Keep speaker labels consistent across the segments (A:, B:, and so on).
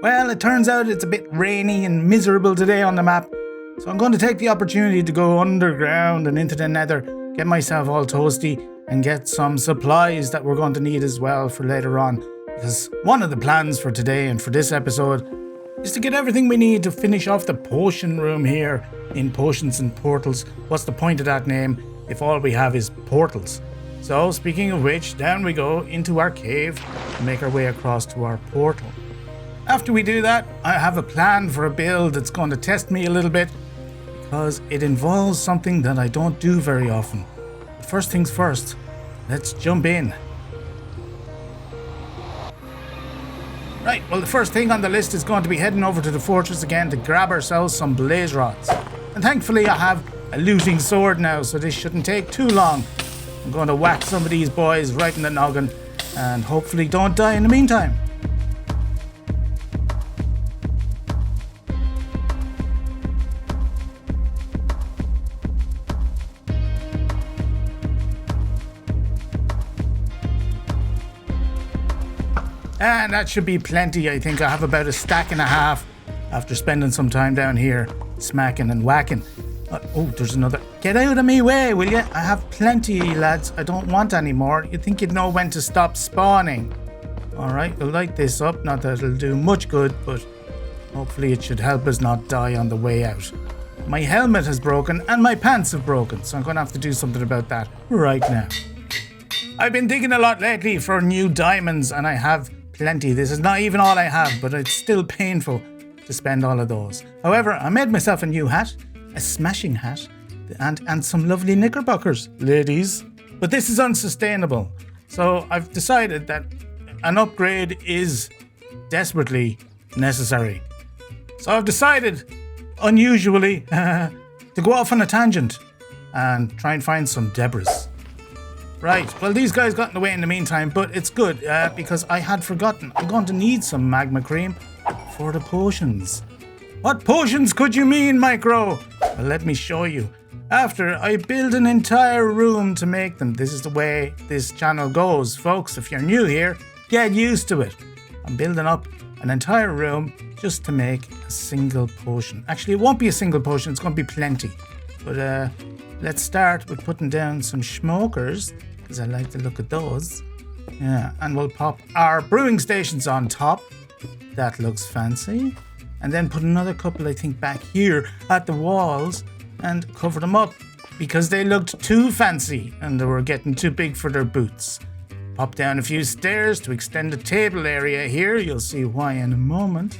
A: Well, it turns out it's a bit rainy and miserable today on the map, so I'm going to take the opportunity to go underground and into the nether, get myself all toasty, and get some supplies that we're going to need as well for later on. Because one of the plans for today and for this episode is to get everything we need to finish off the potion room here in Potions and Portals. What's the point of that name if all we have is portals? So, speaking of which, down we go into our cave and make our way across to our portal. After we do that, I have a plan for a build that's going to test me a little bit because it involves something that I don't do very often. But first things first, let's jump in. Right, well the first thing on the list is going to be heading over to the fortress again to grab ourselves some blaze rods. And thankfully I have a looting sword now, so this shouldn't take too long. I'm going to whack some of these boys right in the noggin and hopefully don't die in the meantime. And that should be plenty. I think I have about a stack and a half after spending some time down here smacking and whacking. Oh, there's another. Get out of me way, will you? I have plenty, lads. I don't want any more. You'd think you'd know when to stop spawning. Alright, we'll light this up. Not that it'll do much good, but hopefully it should help us not die on the way out. My helmet has broken and my pants have broken, so I'm going to have to do something about that right now. I've been digging a lot lately for new diamonds, and I have plenty. This is not even all I have, but it's still painful to spend all of those. However, I made myself a new hat, a smashing hat, and some lovely knickerbockers, ladies. But this is unsustainable. So I've decided that an upgrade is desperately necessary. So I've decided, unusually, to go off on a tangent and try and find some debris. Right, well these guys got in the way in the meantime, but it's good because I had forgotten. I'm going to need some magma cream for the potions. What potions could you mean, Micro? Well, let me show you. After I build an entire room to make them. This is the way this channel goes, folks. If you're new here, get used to it. I'm building up an entire room just to make a single potion. Actually, it won't be a single potion, it's going to be plenty. But let's start with putting down some smokers, because I like the look of those. Yeah, and we'll pop our brewing stations on top. That looks fancy. And then put another couple, I think, back here at the walls and cover them up because they looked too fancy and they were getting too big for their boots. Pop down a few stairs to extend the table area here. You'll see why in a moment.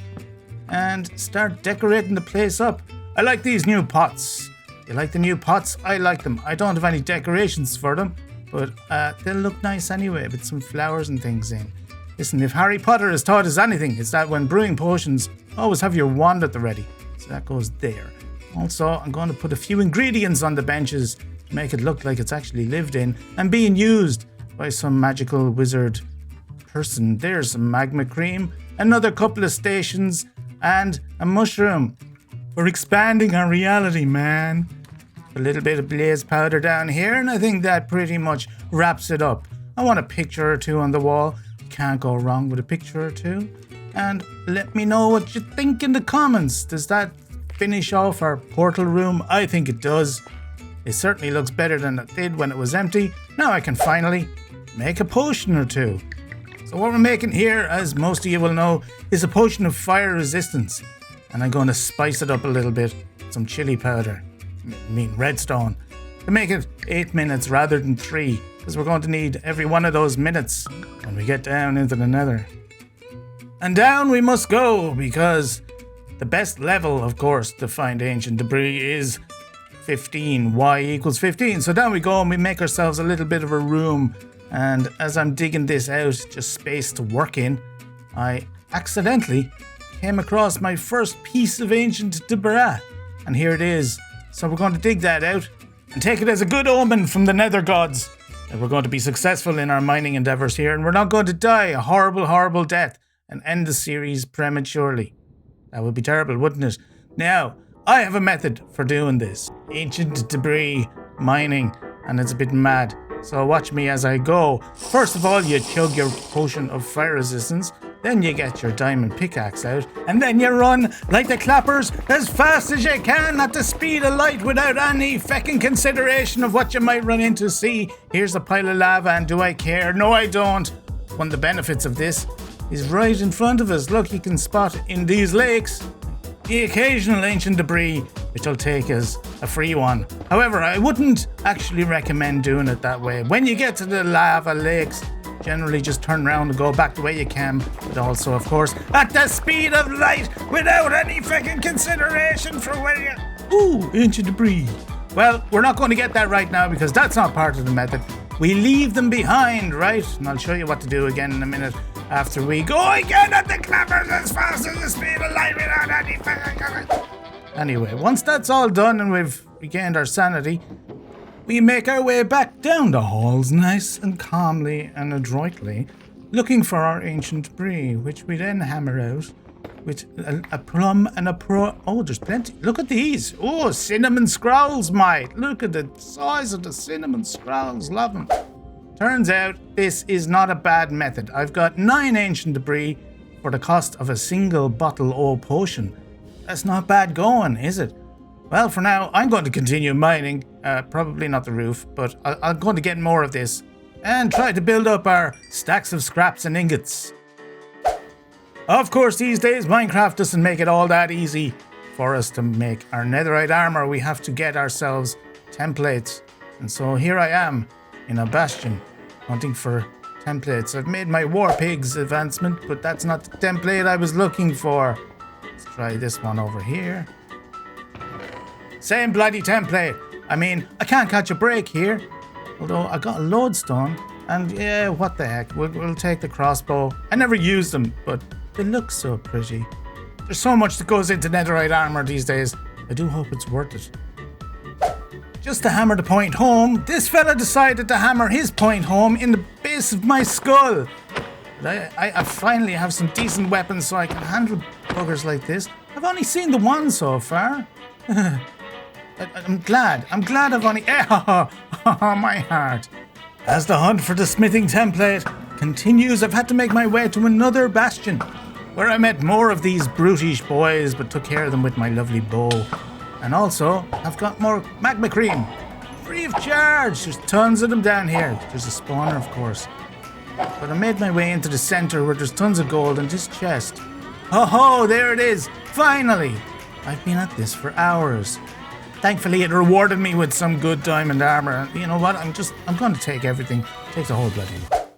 A: And start decorating the place up. I like these new pots. You like the new pots? I like them. I don't have any decorations for them, but they'll look nice anyway with some flowers and things in. Listen, if Harry Potter has taught us anything, it's that when brewing potions, always have your wand at the ready. So that goes there. Also, I'm going to put a few ingredients on the benches to make it look like it's actually lived in and being used by some magical wizard person. There's some magma cream, another couple of stations, and a mushroom. We're expanding our reality, man. A little bit of blaze powder down here, and I think that pretty much wraps it up. I want a picture or two on the wall. Can't go wrong with a picture or two. And let me know what you think in the comments. Does that finish off our portal room? I think it does. It certainly looks better than it did when it was empty. Now I can finally make a potion or two. So what we're making here, as most of you will know, is a potion of fire resistance. And I'm going to spice it up a little bit with some chili powder. I mean redstone. To make it 8 minutes rather than 3. Because we're going to need every one of those minutes when we get down into the nether. And down we must go, because the best level, of course, to find ancient debris is 15. Y equals 15. So down we go and we make ourselves a little bit of a room. And as I'm digging this out, just space to work in, I accidentally came across my first piece of ancient debris. And here it is. So we're going to dig that out and take it as a good omen from the nether gods. And we're going to be successful in our mining endeavors here, and we're not going to die a horrible, horrible death and end the series prematurely. That would be terrible, wouldn't it? Now, I have a method for doing this. Ancient debris mining, and it's a bit mad. So watch me as I go. First of all, you chug your potion of fire resistance. Then you get your diamond pickaxe out, and then you run like the clappers as fast as you can at the speed of light without any feckin' consideration of what you might run into. See, here's a pile of lava, and do I care? No, I don't. One of the benefits of this is right in front of us. Look, you can spot in these lakes the occasional ancient debris, which will take as a free one. However, I wouldn't actually recommend doing it that way. When you get to the lava lakes, generally just turn around and go back the way you came, but also, of course, at the speed of light without any fucking consideration for where you... Ooh, ancient debris. Well, we're not going to get that right now because that's not part of the method. We leave them behind, right? And I'll show you what to do again in a minute after we go again at the clappers as fast as the speed of light without any fucking... Anyway, once that's all done and we've regained our sanity, we make our way back down the halls nice and calmly and adroitly, looking for our ancient debris, which we then hammer out with a plum and a pro... Oh, there's plenty. Look at these. Oh, cinnamon scrolls, mate. Look at the size of the cinnamon scrolls. Love them. Turns out this is not a bad method. I've got 9 ancient debris for the cost of a single bottle o' potion. That's not bad going, is it? Well, for now, I'm going to continue mining. Probably not the roof, but I'm going to get more of this and try to build up our stacks of scraps and ingots. Of course, these days, Minecraft doesn't make it all that easy for us to make our netherite armor. We have to get ourselves templates. And so here I am in a bastion hunting for templates. I've made my war pigs advancement, but that's not the template I was looking for. Let's try this one over here. Same bloody template. I mean, I can't catch a break here. Although I got a lodestone, and yeah, what the heck. We'll take the crossbow. I never used them, but they look so pretty. There's so much that goes into netherite armor these days. I do hope it's worth it. Just to hammer the point home, this fella decided to hammer his point home in the base of my skull. But I finally have some decent weapons so I can handle buggers like this. I've only seen the one so far. I'm glad I've only... Oh, my heart. As the hunt for the smithing template continues, I've had to make my way to another bastion, where I met more of these brutish boys, but took care of them with my lovely bow. And also, I've got more magma cream, free of charge. There's tons of them down here. There's a spawner, of course. But I made my way into the center where there's tons of gold in this chest. Oh, there it is. Finally. I've been at this for hours. Thankfully, it rewarded me with some good diamond armor. You know what? I'm going to take everything. Take the whole bloody lot.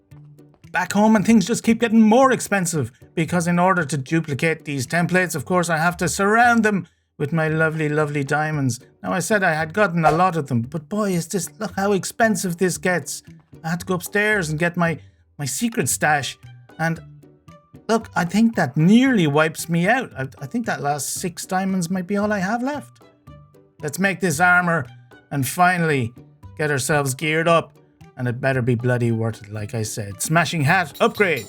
A: Back home, and things just keep getting more expensive, because in order to duplicate these templates, of course, I have to surround them with my lovely, lovely diamonds. Now, I said I had gotten a lot of them, but boy, look how expensive this gets. I had to go upstairs and get my secret stash, and look, I think that nearly wipes me out. I think that last 6 diamonds might be all I have left. Let's make this armor and finally get ourselves geared up, and it better be bloody worth it, like I said. Smashing hat upgrade.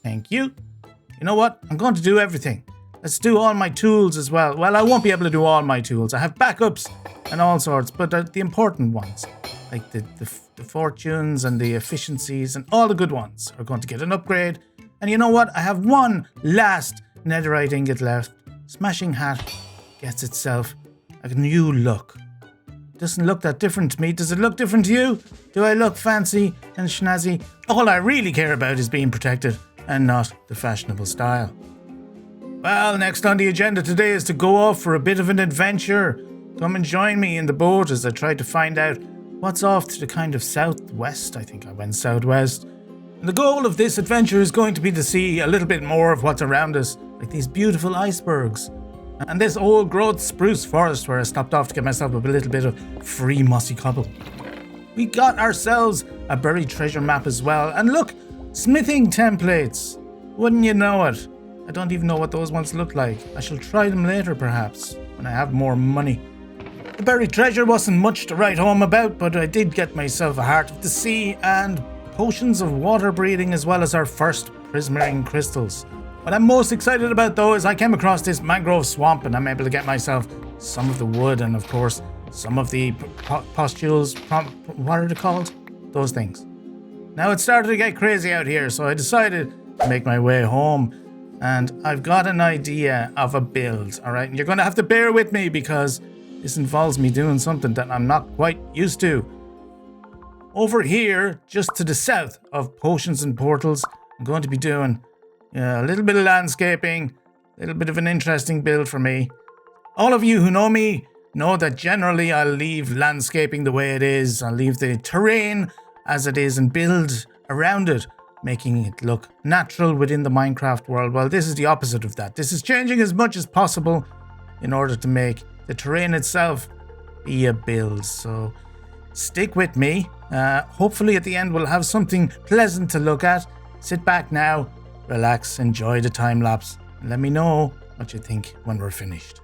A: Thank you. You know what? I'm going to do everything. Let's do all my tools as well. Well, I won't be able to do all my tools. I have backups and all sorts, but the important ones, like the fortunes and the efficiencies and all the good ones, are going to get an upgrade. And you know what? I have one last netherite ingot left. Smashing hat gets itself a new look. Doesn't look that different to me. Does it look different to you? Do I look fancy and schnazzy? All I really care about is being protected and not the fashionable style. Well, next on the agenda today is to go off for a bit of an adventure. Come and join me in the boat as I try to find out what's off to the kind of southwest. I think I went southwest. And the goal of this adventure is going to be to see a little bit more of what's around us, like these beautiful icebergs. And this old growth spruce forest where I stopped off to get myself a little bit of free mossy cobble. We got ourselves a buried treasure map as well. And look, smithing templates. Wouldn't you know it? I don't even know what those ones look like. I shall try them later perhaps, when I have more money. The buried treasure wasn't much to write home about, but I did get myself a heart of the sea and potions of water breathing, as well as our first prismarine crystals. What I'm most excited about though is I came across this mangrove swamp, and I'm able to get myself some of the wood and of course some of the pustules, what are they called? Those things. Now it started to get crazy out here, so I decided to make my way home. And I've got an idea of a build, all right? And you're going to have to bear with me because this involves me doing something that I'm not quite used to. Over here, just to the south of potions and portals, I'm going to be doing a little bit of landscaping, a little bit of an interesting build for me. All of you who know me know that generally I'll leave landscaping the way it is. I'll leave the terrain as it is and build around it, making it look natural within the Minecraft world. Well, this is the opposite of that. This is changing as much as possible in order to make the terrain itself be a build. So stick with me. Hopefully at the end we'll have something pleasant to look at. Sit back now, relax, enjoy the time lapse, and let me know what you think when we're finished.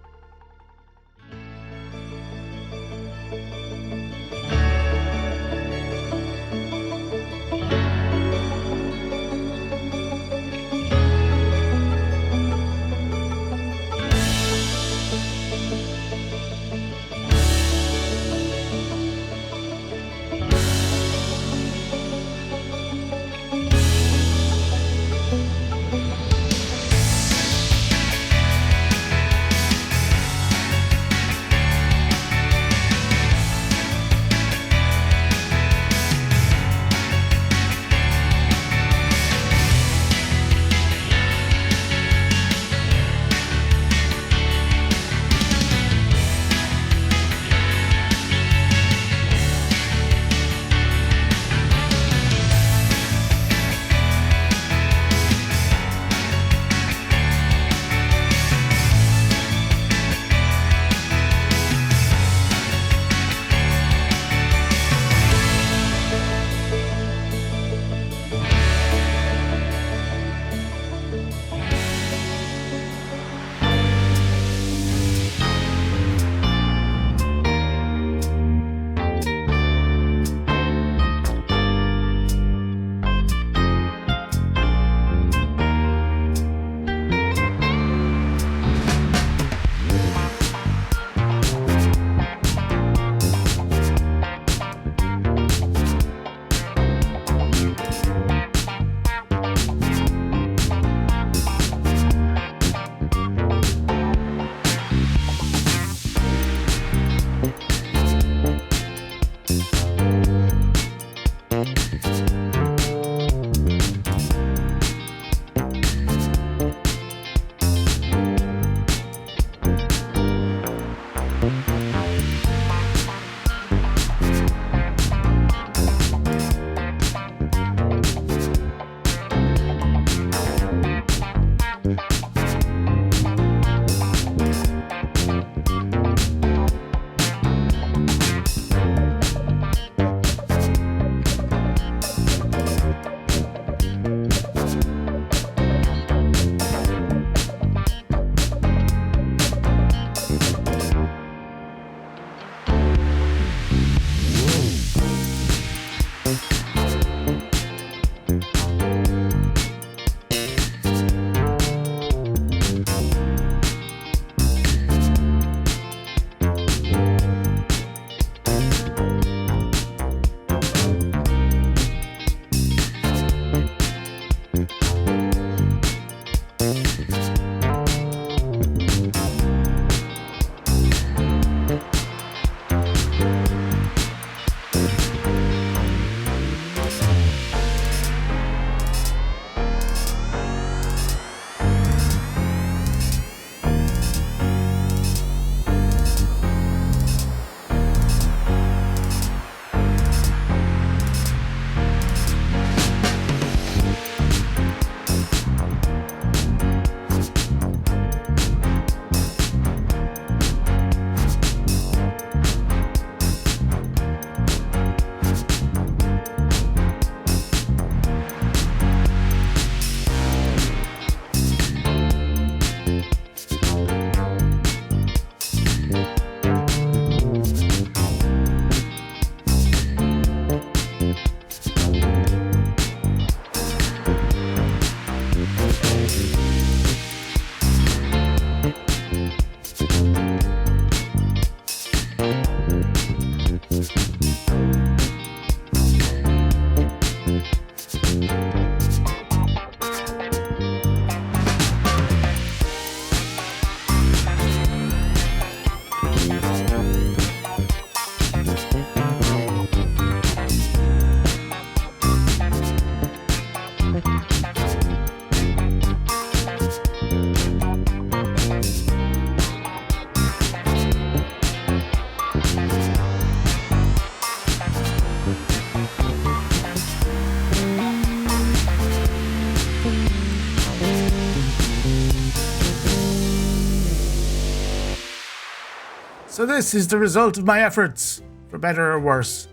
A: So this is the result of my efforts, for better or worse.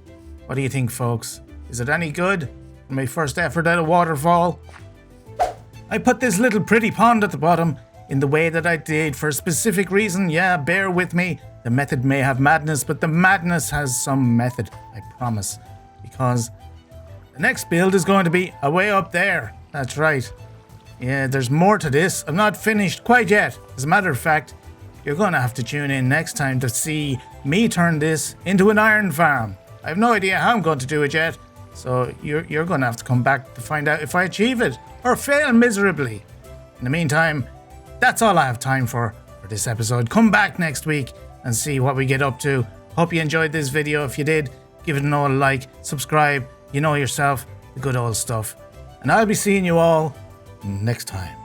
A: What do you think, folks? Is it any good? My first effort at a waterfall? I put this little pretty pond at the bottom in the way that I did for a specific reason. Yeah, bear with me. The method may have madness, but the madness has some method, I promise. Because the next build is going to be way up there. That's right. Yeah, there's more to this. I'm not finished quite yet. As a matter of fact, you're going to have to tune in next time to see me turn this into an iron farm. I have no idea how I'm going to do it yet, so you're going to have to come back to find out if I achieve it or fail miserably. In the meantime, that's all I have time for this episode. Come back next week and see what we get up to. Hope you enjoyed this video. If you did, give it an old like, subscribe, you know yourself, the good old stuff. And I'll be seeing you all next time.